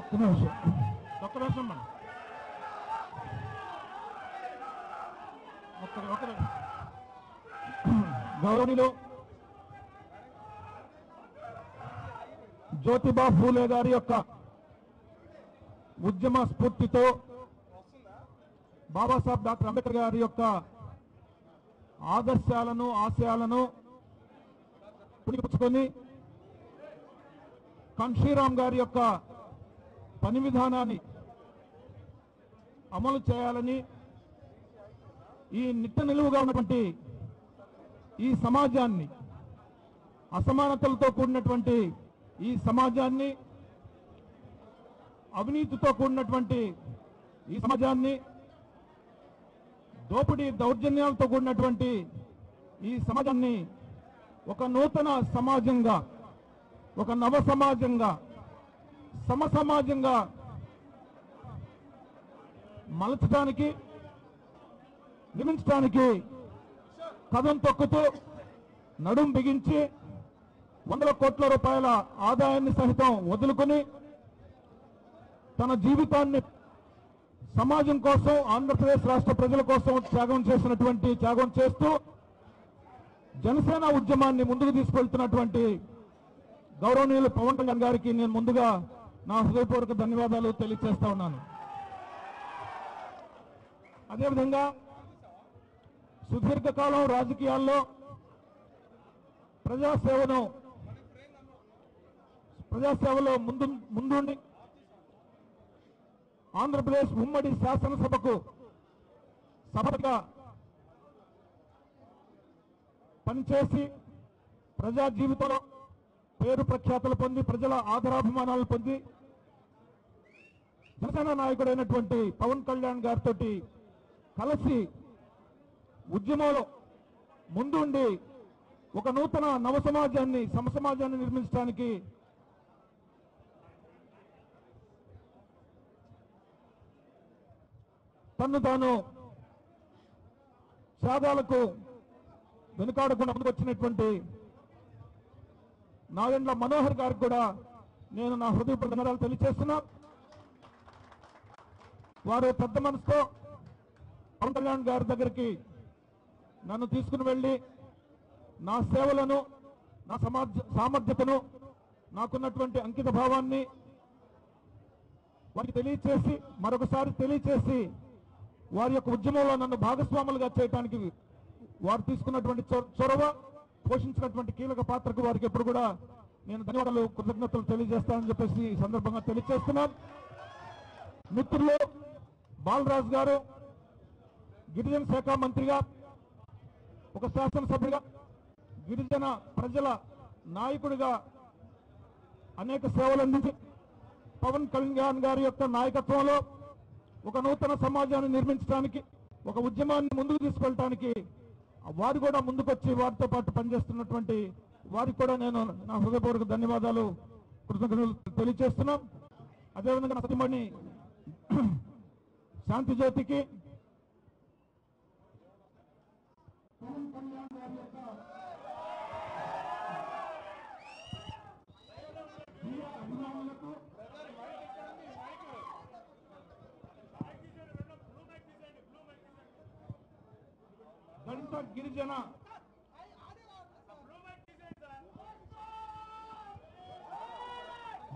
ఒక్క నిమిషం మేడం. గౌరవనీయులు జ్యోతిబా ఫూలే గారి యొక్క ఉద్యమ స్ఫూర్తితో బాబాసాహెబ్ డాక్టర్ అంబేద్కర్ గారి యొక్క ఆదర్శాలను ఆశయాలను పుణికిపుచ్చుకొని కాన్షీరామ్ గారి యొక్క పని విధానాన్ని అమలు చేయాలని ఈ నిట్ట నిలువుగా ఉన్నటువంటి ఈ సమాజాన్ని అసమానతలతో కూడినటువంటి ఈ సమాజాన్ని అవినీతితో కూడినటువంటి ఈ సమాజాన్ని దోపిడీ దౌర్జన్యాలతో కూడినటువంటి ఈ సమాజాన్ని ఒక నూతన సమాజంగా ఒక నవ సమాజంగా సమ సమాజంగా మలచడానికి నిర్మించడానికి కదం తొక్కుతూ నడుం బిగించి వందల కోట్ల రూపాయల ఆదాయాన్ని సహితం వదులుకొని తన జీవితాన్ని సమాజం కోసం ఆంధ్రప్రదేశ్ రాష్ట్ర ప్రజల కోసం త్యాగం చేస్తూ జనసేన ఉద్యమాన్ని ముందుకు తీసుకెళ్తున్నటువంటి గౌరవనీయులు పవన్ కళ్యాణ్ గారికి నేను ముందుగా నా హృదయపూర్వక ధన్యవాదాలు తెలియజేస్తా ఉన్నాను. అదేవిధంగా సుదీర్ఘకాలం రాజకీయాల్లో ప్రజాసేవలో ముందుండి ఆంధ్రప్రదేశ్ ఉమ్మడి శాసనసభకు సభగా పనిచేసి ప్రజా జీవితంలో పేరు ప్రఖ్యాతులు పొంది ప్రజల ఆదరాభిమానాలు పొంది జనసేన నాయకుడైనటువంటి పవన్ కళ్యాణ్ గారితో కలిసి ఉద్యమంలో ముందుండి ఒక నూతన నవ సమాజాన్ని సమసమాజాన్ని నిర్మించడానికి తను తాను త్యాగాలకు వెనుకాడకుండా ముందుకు వచ్చినటువంటి నాగండ్ల మనోహర్ గారికి కూడా నేను నా హృదయపూర్వక ధన్యవాదాలు తెలియజేస్తున్నా. వారు పెద్ద మనసుతో పవన్ కళ్యాణ్ గారి దగ్గరికి నన్ను తీసుకుని వెళ్ళి నా సేవలను నా సామర్థ్యతను నాకున్నటువంటి అంకిత భావాన్ని వారికి తెలియచేసి మరొకసారి తెలియచేసి వారి యొక్క ఉద్యమంలో నన్ను భాగస్వాములుగా చేయడానికి వారు తీసుకున్నటువంటి చొరవ పోషించినటువంటి కీలక పాత్రకు వారికి ఎప్పుడు కూడా నేను ధన్యవాదాలు కృతజ్ఞతలు తెలియజేస్తానని చెప్పేసి ఈ సందర్భంగా తెలియజేస్తున్నాను. మిత్రులు బాలరాజు గారు గిరిజన శాఖ మంత్రిగా ఒక శాసనసభ్యుడిగా గిరిజన ప్రజల నాయకుడిగా అనేక సేవలు అందించి పవన్ కళ్యాణ్ గారి యొక్క నాయకత్వంలో ఒక నూతన సమాజాన్ని నిర్మించడానికి ఒక ఉద్యమాన్ని ముందుకు తీసుకెళ్ళడానికి వారు కూడా ముందుకొచ్చి వారితో పాటు పనిచేస్తున్నటువంటి వారికి కూడా నేను నా హృదయపూర్వక ధన్యవాదాలు కృతజ్ఞతలు తెలియజేస్తున్నాం. అదేవిధంగా నా సతీమణి శాంతి జ్యోతికి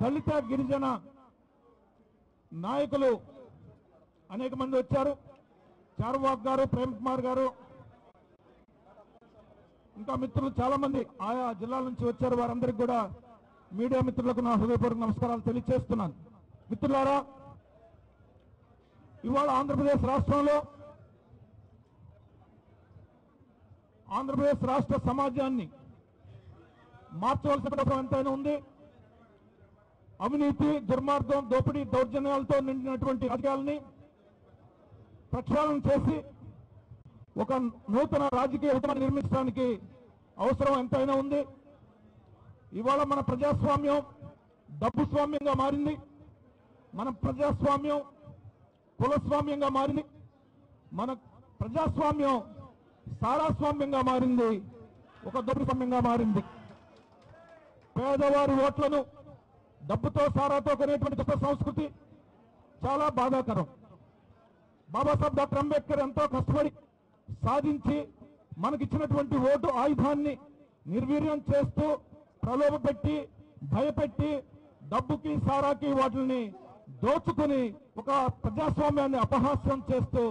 దళిత గిరిజన నాయకులు అనేక మంది వచ్చారు. చార్వాక్ గారు, ప్రేమ్ కుమార్ గారు, ఇంకా మిత్రులు చాలా మంది ఆయా జిల్లాల నుంచి వచ్చారు. వారందరికీ కూడా మీడియా మిత్రులకు నా హృదయపూర్వక నమస్కారాలు తెలియజేస్తున్నాను. మిత్రులారా, ఇవాళ ఆంధ్రప్రదేశ్ రాష్ట్రంలో ఆంధ్రప్రదేశ్ రాష్ట్ర సమాజాన్ని మార్చవలసిన అవసరం ఎంతైనా ఉంది. అవినీతి, దుర్మార్గం, దోపిడీ, దౌర్జన్యాలతో నిండినటువంటి రాజకీయాలని ప్రక్షాళన చేసి ఒక నూతన రాజకీయ ఉద్యమాన్ని నిర్మించడానికి అవసరం ఎంతైనా ఉంది. ఇవాళ మన ప్రజాస్వామ్యం డబ్బు స్వామ్యంగా మారింది. మన ప్రజాస్వామ్యం కులస్వామ్యంగా మారింది. మన ప్రజాస్వామ్యం సారాస్వామ్యంగా మారింది. ఒక దొంగ స్వామ్యంగా మారింది. పేదవారి ఓట్లను డబ్బుతో సారాతో కొనేటువంటి దుష్ట సంస్కృతి చాలా బాధాకరం. బాబాసాహెబ్ డాక్టర్ అంబేద్కర్ ఎంతో కష్టపడి సాధించి మనకిచ్చినటువంటి ఓటు ఆయుధాన్ని నిర్వీర్యం చేస్తూ ప్రలోభపెట్టి భయపెట్టి డబ్బుకి సారాకి వాటిని దోచుకుని ఒక ప్రజాస్వామ్యాన్ని అపహాస్యం చేస్తూ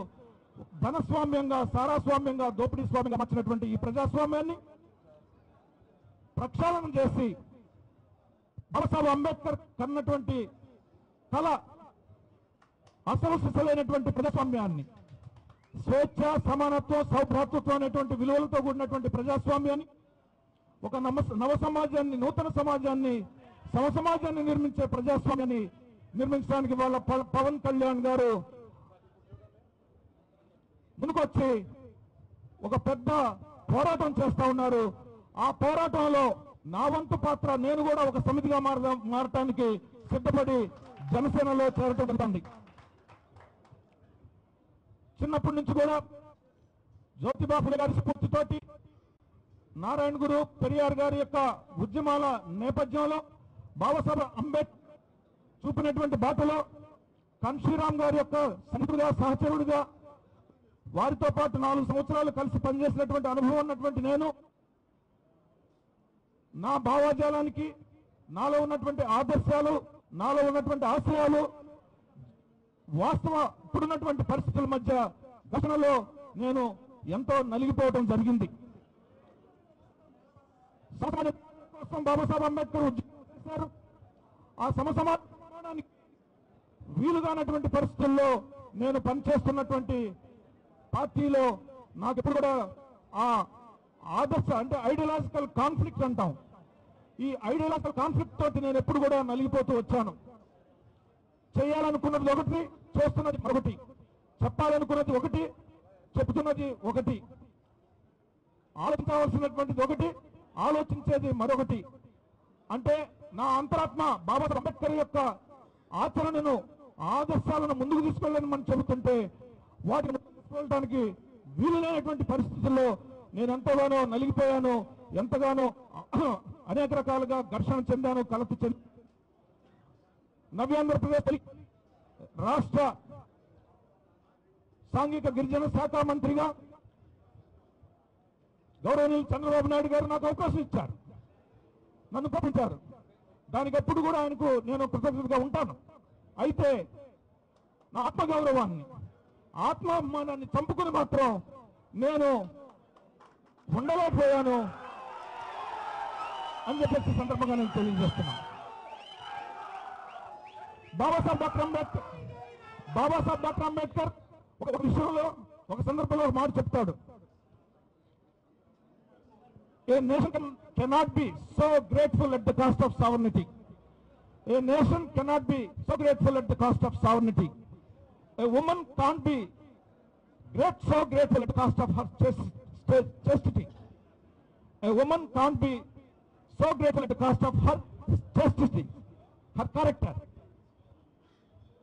ధనస్వామ్యంగా సారాస్వామ్యంగా దోపిడీ స్వామ్యంగా మార్చినటువంటి ఈ ప్రజాస్వామ్యాన్ని ప్రక్షాళనం చేసి బాబాసాహెబ్ అంబేద్కర్ కన్నటువంటి కళ అసలు సిసలైనటువంటి ప్రజాస్వామ్యాన్ని స్వేచ్ఛ సమానత్వం సౌభ్రాతృత్వం అనేటువంటి విలువలతో కూడినటువంటి ప్రజాస్వామ్యాన్ని ఒక నవ సమాజాన్ని నూతన సమాజాన్ని సమసమాజాన్ని నిర్మించే ప్రజాస్వామ్యాన్ని నిర్మించడానికి వాళ్ళ పవన్ కళ్యాణ్ గారు ముందుకొచ్చి ఒక పెద్ద పోరాటం చేస్తా ఉన్నారు. ఆ పోరాటంలో నా వంతు పాత్ర నేను కూడా ఒక సమితిగా మారటానికి సిద్ధపడి జనసేనలో చేరటం జరుగుతుంది. చిన్నప్పటి నుంచి కూడా జ్యోతిబా ఫులే గారి స్ఫూర్తితోటి నారాయణ గురు పెరియార్ గారి యొక్క ఉద్యమాల నేపథ్యంలో బాబాసాహెబ్ అంబేద్కర్ చూపినటువంటి బాటలో కన్షీరామ్ గారి యొక్క సన్నిహితుడిగా సహచరుడిగా వారితో పాటు 4 సంవత్సరాలు కలిసి పనిచేసినటువంటి అనుభవం ఉన్నటువంటి నేను నా భావజాలానికి నాలో ఉన్నటువంటి ఆదర్శాలు నాలో ఉన్నటువంటి ఆశయాలు వాస్తవ ఇప్పుడున్నటువంటి పరిస్థితుల మధ్య ఘటనలో నేను ఎంతో నలిగిపోవడం జరిగింది. కోసం బాబాసాహెబ్ అంబేద్కర్ ఉద్యమం చేశారు. ఆ సమసమాజానికి వీలుగానటువంటి పరిస్థితుల్లో నేను పనిచేస్తున్నటువంటి పార్టీలో నాకు ఎప్పుడు కూడా ఆ ఆదర్శ అంటే ఐడియాలజికల్ కాన్ఫ్లిక్ట్ అంటాం. ఈ ఐడియాలజికల్ కాన్ఫ్లిక్ట్ తోటి నేను ఎప్పుడు కూడా నలిగిపోతూ వచ్చాను. చేయాలనుకున్నది ఒకటి, చేస్తున్నది ఒకటి, చెప్పాలనుకున్నది ఒకటి, చెబుతున్నది ఒకటి, ఆలోచించవలసినటువంటిది ఒకటి, ఆలోచించేది మరొకటి. అంటే నా అంతరాత్మ బాబాసాహెబ్ అంబేద్కర్ యొక్క ఆచరణను ఆదర్శాలను ముందుకు తీసుకెళ్ళని మనం చెబుతుంటే వాటిని తీసుకోవడానికి వీలు లేనటువంటి పరిస్థితుల్లో నేను ఎంతగానో నలిగిపోయాను, ఎంతగానో అనేక రకాలుగా ఘర్షణ చెందాను, కలత చెంది నవ్యాంధ్రప్రదేశ్ రాష్ట్ర సాంఘిక గిరిజన శాఖ మంత్రిగా గౌరవనీయులు చంద్రబాబు నాయుడు గారు నాకు అవకాశం ఇచ్చారు, నన్ను పంపించారు. దానికి ఎప్పుడు కూడా ఆయనకు నేను కృతజ్ఞతగా ఉంటాను. అయితే నా ఆత్మగౌరవాన్ని ఆత్మాభిమానాన్ని చంపుకుని మాత్రం నేను ఉండలేకపోయాను అని చెప్పేసి సందర్భంగా నేను తెలియజేస్తున్నాను. బాబాసాహెబ్ డాక్టర్ అంబేద్కర్ ఒక విషయంలో ఒక సందర్భంలో ఒక మాట చెప్తాడు. A nation cannot be so grateful at the cost of sovereignty. A nation cannot be so grateful at the cost of sovereignty. A woman can't be so grateful at the cost of her chastity. A woman can't be so grateful at the cost of her chastity, her character.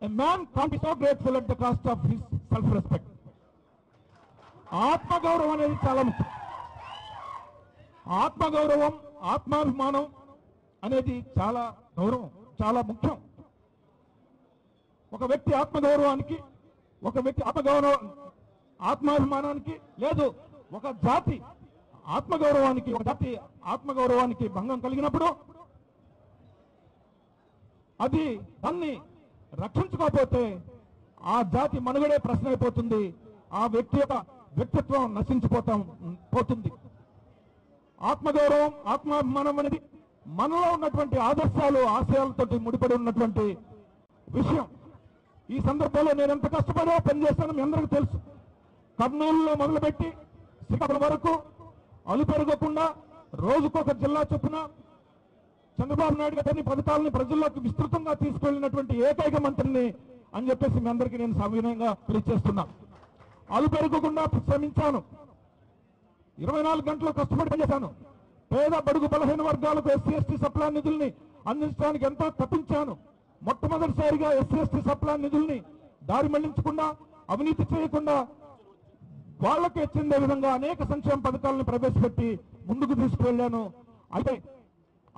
A man can't be so grateful at the cost of his self-respect. ఆత్మగౌరవం అనేది చాలా ముఖ్యం. ఆత్మగౌరవం ఆత్మాభిమానం అనేది చాలా గౌరవం, చాలా ముఖ్యం. ఒక వ్యక్తి ఆత్మగౌరవానికి, ఒక వ్యక్తి ఆత్మాభిమానానికి లేదు ఒక జాతి ఆత్మగౌరవానికి, ఒక జాతి ఆత్మగౌరవానికి భంగం కలిగినప్పుడు అది దాన్ని రక్షించుకోకపోతే ఆ జాతి మనుగడే ప్రశ్న అయిపోతుంది. ఆ వ్యక్తి యొక్క వ్యక్తిత్వం నశించిపోతుంది. ఆత్మగౌరవం ఆత్మాభిమానం అనేది మనలో ఉన్నటువంటి ఆదర్శాలు ఆశయాలతో ముడిపడి ఉన్నటువంటి విషయం. ఈ సందర్భంలో నేను ఎంత కష్టపడో పనిచేస్తానో మీ అందరికీ తెలుసు. కర్నూలులో మొదలుపెట్టి శ్రీకాకుళం వరకు అలుపెరగకుండా రోజుకొక జిల్లా చొప్పున చంద్రబాబు నాయుడు గారి పథకాలని ప్రజల్లోకి విస్తృతంగా తీసుకెళ్లినటువంటి ఏకైక మంత్రిని అని చెప్పేసి మీ అందరికీ నేను సవినయంగా తెలియజేస్తున్నా. అలుపెరగకుండా శ్రమించాను, 24 గంటలు కష్టపడి పనిచేశాను. పేద బడుగు బలహీన వర్గాలకు ఎస్సీ ఎస్టీ సప్లా నిధుల్ని అందించడానికి ఎంతో తప్పించాను. మొట్టమొదటిసారిగా ఎస్సీ ఎస్టీ సప్లా నిధుల్ని దారి మళ్లించకుండా, అవినీతి చేయకుండా వాళ్లకు చెందే విధంగా అనేక సంక్షేమ పథకాలను ప్రవేశపెట్టి ముందుకు తీసుకువెళ్లాను. అయితే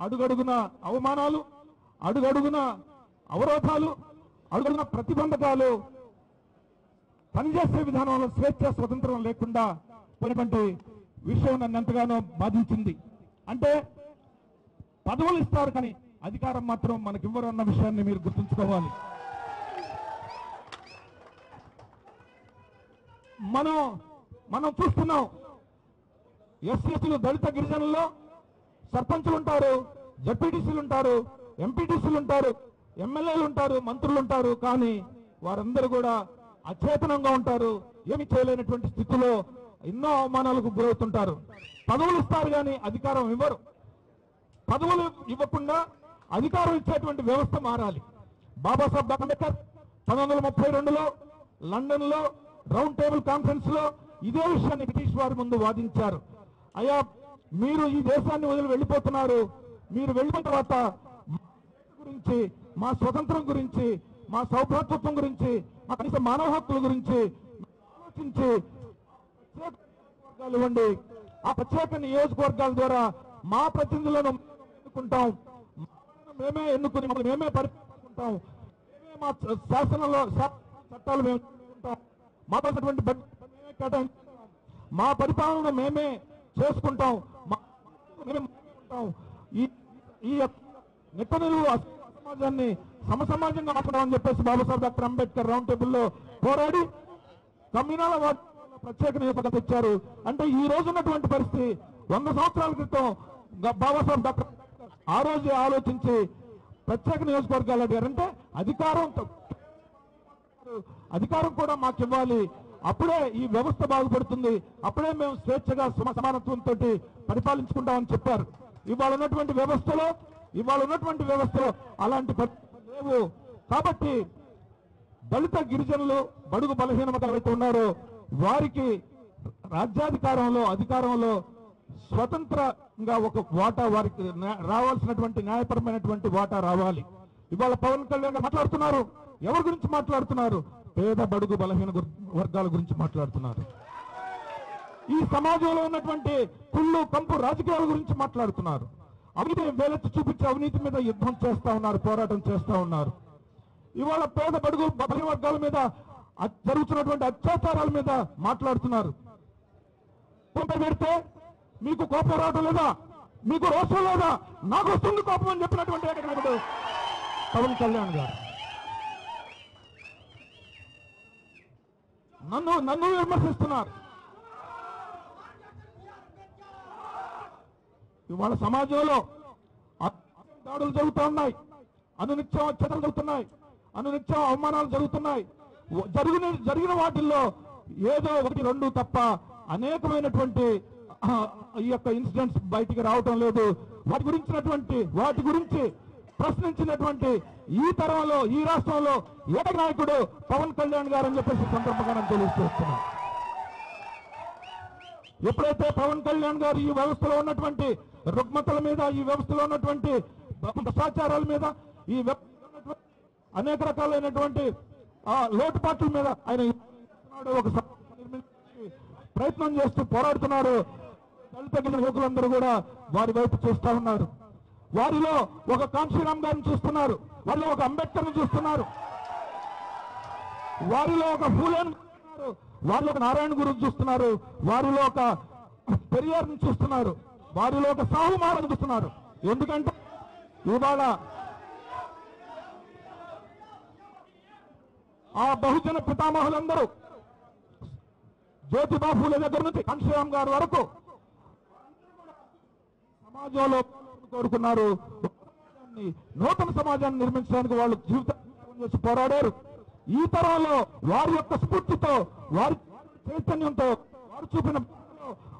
అడుగడుగున అవమానాలు, అడుగడుగున అవరోధాలు, అడుగడుగున ప్రతిబంధకాలు, పనిచేసే విధానంలో స్వేచ్ఛ స్వతంత్రం లేకుండా పోయినటువంటి విషయం నన్ను ఎంతగానో బాధించింది. అంటే పదవులు ఇస్తారు కానీ అధికారం మాత్రం మనకివ్వరు అన్న విషయాన్ని మీరు గుర్తుంచుకోవాలి. మనం చూస్తున్నాం, ఎస్సీలు, దళిత గిరిజనుల్లో సర్పంచులు ఉంటారు, జడ్పీటీసీలు ఉంటారు, ఎంపీటీసీలు ఉంటారు, ఎమ్మెల్యేలు ఉంటారు, మంత్రులు ఉంటారు. కానీ వారందరూ కూడా అచేతనంగా ఉంటారు. ఏమి చేయలేనటువంటి స్థితిలో ఎన్నో అవమానాలకు గురవుతుంటారు. పదవులు ఇస్తారు కానీ అధికారం ఇవ్వరు. పదవులు ఇవ్వకుండా అధికారం ఇచ్చేటువంటి వ్యవస్థ మారాలి. బాబాసాహెబ్ అంబేద్కర్ 1932లో లండన్లో రౌండ్ టేబుల్ కాన్ఫరెన్స్ లో ఇదే విషయాన్ని బ్రిటిష్ వారి ముందు వాదించారు. అయ్యా, మీరు ఈ దేశాన్ని వదిలి వెళ్ళిపోతున్నారు. మీరు వెళ్ళిన తర్వాత గురించి, మా స్వతంత్రం గురించి, మా సౌభ్రాతృత్వం గురించి, మా కనీస మానవ హక్కుల గురించి ఆలోచించి వర్గాలు ఇవ్వండి. ఆ ప్రత్యేక నియోజకవర్గాల ద్వారా మా ప్రతినిధులను ఎన్నుకుంటాం, మేమే ఎన్నుకుని మేమే పరిపాలించుకుంటాం, మేమే మా శాసనంలో చట్టాలు మేము మా మా పరిపాలన మేమే చేసుకుంటాం, ఈ నిట్ట నిలువు సమాజాన్ని సమసమాజంగా మార్చడం చెప్పేసి బాబాసాహెబ్ డాక్టర్ అంబేద్కర్ రౌండ్ టేబుల్లో పోరాడి కమ్యూనల్ ప్రత్యేక నియోజకవర్గం తెచ్చారు. అంటే ఈ రోజు ఉన్నటువంటి పరిస్థితి 100 సంవత్సరాల క్రితం బాబాసాహెబ్ డాక్టర్ అంబేద్కర్ ఆ రోజే ఆలోచించి ప్రత్యేక నియోజకవర్గాలు అడిగారంటే అధికారం కూడా మాకు ఇవ్వాలి, అప్పుడే ఈ వ్యవస్థ బాగుపడుతుంది, అప్పుడే మేము స్వేచ్ఛగా సమానత్వంతో పరిపాలించుకుంటామని చెప్పారు. ఇవాళ ఉన్నటువంటి వ్యవస్థలో అలాంటి లేవు. కాబట్టి దళిత గిరిజనులు, బడుగు బలహీన వర్గాలు ఉన్నారో వారికి రాజ్యాధికారంలో, అధికారంలో స్వతంత్రంగా ఒక వాటా, వారికి రావాల్సినటువంటి న్యాయపరమైనటువంటి వాటా రావాలి. ఇవాళ పవన్ కళ్యాణ్ మాట్లాడుతున్నారు. ఎవరి గురించి మాట్లాడుతున్నారు? పేద బడుగు బలహీన వర్గాల గురించి మాట్లాడుతున్నారు. ఈ సమాజంలో ఉన్నటువంటి కుళ్ళు కంపు రాజకీయాల గురించి మాట్లాడుతున్నారు. అవినీతి వేలెత్తి చూపించి అవినీతి మీద యుద్ధం చేస్తా ఉన్నారు, పోరాటం చేస్తా ఉన్నారు. ఇవాళ పేద బడుగు బలహీన వర్గాల మీద జరుగుతున్నటువంటి అత్యాచారాల మీద మాట్లాడుతున్నారు. పెడితే మీకు కోపం రావడం లేదా? మీకు రోషం లేదా? నాకు వస్తుంది కోపం అని చెప్పినటువంటి ఏకనాయకుడు పవన్ కళ్యాణ్ గారు. నన్ను విమర్శిస్తున్నారు. ఇవాళ సమాజంలో దాడులు జరుగుతూ ఉన్నాయి, అనునిత్యం హత్యలు జరుగుతున్నాయి, అనునిత్యం అవమానాలు జరుగుతున్నాయి. జరిగిన వాటిల్లో ఏదో 1-2 తప్ప అనేకమైనటువంటి ఈ యొక్క ఇన్సిడెంట్స్ బయటికి రావటం లేదు. వాటి గురించి ప్రశ్నించినటువంటి ఈ తరంలో, ఈ రాష్ట్రంలో ఏక నాయకుడు పవన్ కళ్యాణ్ గారు అని చెప్పేసి సందర్భంగా నేను తెలియజేస్తున్నాను. ఎప్పుడైతే పవన్ కళ్యాణ్ గారు ఈ వ్యవస్థలో ఉన్నటువంటి రుగ్మతల మీద, ఈ వ్యవస్థలో ఉన్నటువంటి భ్రష్టాచారాల మీద, ఈ అనేక రకాలైనటువంటి లోటుపాట్ల మీద ఆయన ఒక ప్రయత్నం చేస్తూ పోరాడుతున్నారు. దళిత యువకులందరూ కూడా వారి వైపు చూస్తా ఉన్నారు. వారిలో ఒక కాంశీరామ్ గారిని చూస్తున్నారు, వారిలో ఒక అంబేద్కర్ని చూస్తున్నారు, వారిలో ఒక ఫూలేని చూస్తున్నారు, వారిలో ఒక నారాయణ గురుని చూస్తున్నారు, వారిలో ఒక పెరియార్ని చూస్తున్నారు, వారిలో ఒక సాహుమారని చూస్తున్నారు. ఎందుకంటే ఇవాళ ఆ బహుజన పితామహులందరూ జ్యోతిబా ఫూలే దగ్గర నుంచి కాంశీరామ్ గారి వరకు సమాజంలో కోరుకున్నారు. నూతన సమాజాన్ని నిర్మించడానికి వాళ్ళు జీవితం చేసి పోరాడారు. ఈ తరంలో వారి యొక్క స్ఫూర్తితో, వారి చైతన్యంతో, వారు చూపిన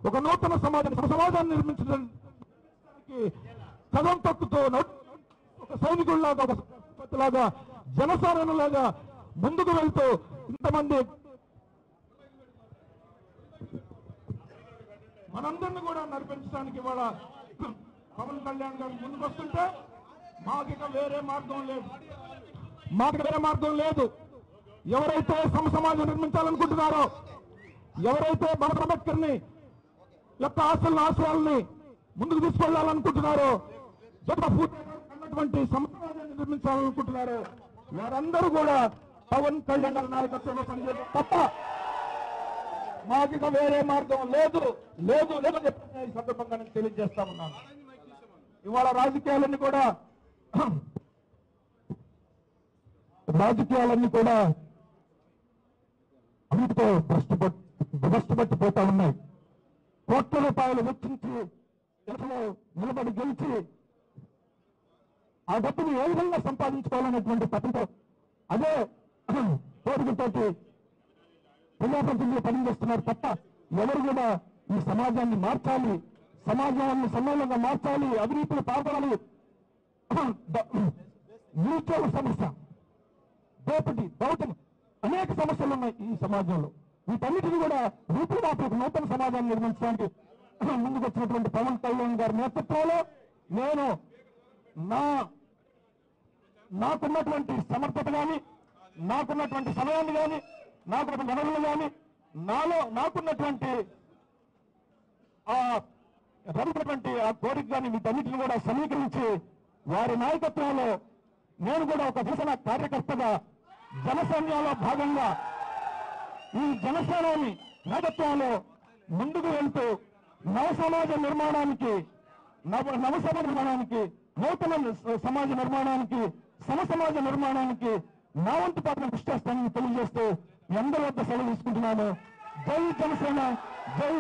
ఒక నూతన సమాజాన్ని నిర్మించడానికి కదం తొక్కుతూ ఒక సైనికుల్లాగా, ఒక లాగా, జనసారణలాగా ముందుకు వెళ్తూ ఇంతమంది మనందరినీ కూడా నడిపించడానికి ఇవాళ పవన్ కళ్యాణ్ గారు ముందుకు వస్తుంటే మాకు వేరే మార్గం లేదు. ఎవరైతే సమాజం నిర్మించాలనుకుంటున్నారో, ఎవరైతే బాబా అంబేద్కర్ని యొక్క ఆశయాలని ముందుకు తీసుకెళ్లాలనుకుంటున్నారో, అన్నటువంటి సమాజాన్ని నిర్మించాలనుకుంటున్నారో వారందరూ కూడా పవన్ కళ్యాణ్ గారి నాయకత్వంలో పనిచేయడం తప్ప మాకు వేరే మార్గం లేదు లేదు లేదని చెప్పి ఈ సందర్భంగా నేను తెలియజేస్తా ఉన్నాను. ఇవాళ రాజకీయాలన్నీ కూడా అన్నిటితో భ్రష్టుపట్టిపోతా ఉన్నాయి. కోట్ల రూపాయలు వెచ్చించి ఎట్లో నిలబడి గెలిచి ఆ డబ్బుని ఏ విధంగా సంపాదించుకోవాలనేటువంటి పద్ధతితో అదే కోరికతోటి ప్రజాప్రతినిధులు పనిచేస్తున్నారు తప్ప ఎవరు కూడా ఈ సమాజాన్ని మార్చాలి, సమాజాన్ని సమానంగా మార్చాలి, అవినీతిని పాల్గొనాలి, నిరుద్యోగ సమస్య, దోపిడి, దౌర్జన్యం అనేక సమస్యలు ఉన్నాయి ఈ సమాజంలో. వీటన్నిటిని కూడా రూపుమాపకు నూతన సమాజాన్ని నిర్మించడానికి ముందుకు వచ్చినటువంటి పవన్ కళ్యాణ్ గారి నేతృత్వంలో నేను నాకున్నటువంటి సమర్థత కానీ, నాకున్నటువంటి సమయాన్ని కానీ, నాకున్నటువంటి వనరులు కానీ, నాకున్నటువంటి రగుతున్నటువంటి ఆ కోరిక కానీ వీటన్నిటిని కూడా సమీకరించి వారి నాయకత్వంలో నేను కూడా ఒక విభజన కార్యకర్తగా జనసైన్యంలో భాగంగా ఈ జనసేనాని నాయకత్వంలో ముందుకు వెళ్తూ నవసమాజ నిర్మాణానికి, నూతన సమాజ నిర్మాణానికి, సమసమాజ నిర్మాణానికి నా వంతు పాత్ర కృషి చేస్తానని తెలియజేస్తూ మీ అందరి వద్ద సెలవు తీసుకుంటున్నాను. జై జనసేన, జై